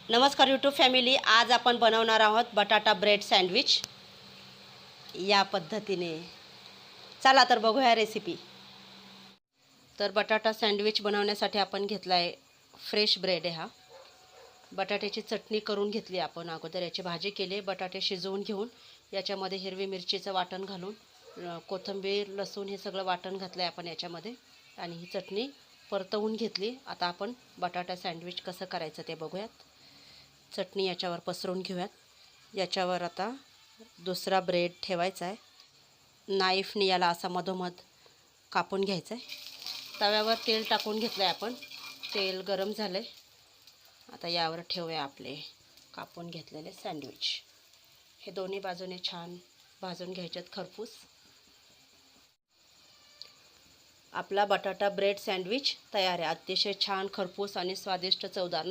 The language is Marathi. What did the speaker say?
नमस्कार यूट्यूब फॅमिली. आज आपण बनवणार आहोत बटाटा ब्रेड सँडविच या पद्धतीने. चला तर बघूया रेसिपी. तर बटाटा सँडविच बनवण्यासाठी आपण घेतला आहे फ्रेश ब्रेड आहे. हा बटाट्याची चटणी करून घेतली आपण अगोदर. याची भाजी केली, बटाटे शिजवून घेऊन याच्यामध्ये हिरवी मिरचीचं वाटण घालून कोथिंबीर लसूण हे सगळं वाटण घातलं आहे आपण याच्यामध्ये आणि ही चटणी परतवून घेतली. आता आपण बटाटा सँडविच कसं करायचं ते बघूयात. चटणी याच्यावर पसरून घेऊयात. याच्यावर आता दुसरा ब्रेड ठेवायचा आहे. नाईफने याला असा मधोमध कापून घ्यायचं आहे. तव्यावर तेल टाकून घेतलं आहे आपण. तेल गरम झालं आहे. आता यावर ठेवूया आपले कापून घेतलेले सँडविच. हे दोन्ही बाजूने छान भाजून घ्यायच्यात खरपूस. आपला बटाटा ब्रेड सँडविच तयार आहे. अतिशय छान खरपूस आणि स्वादिष्ट चवदार.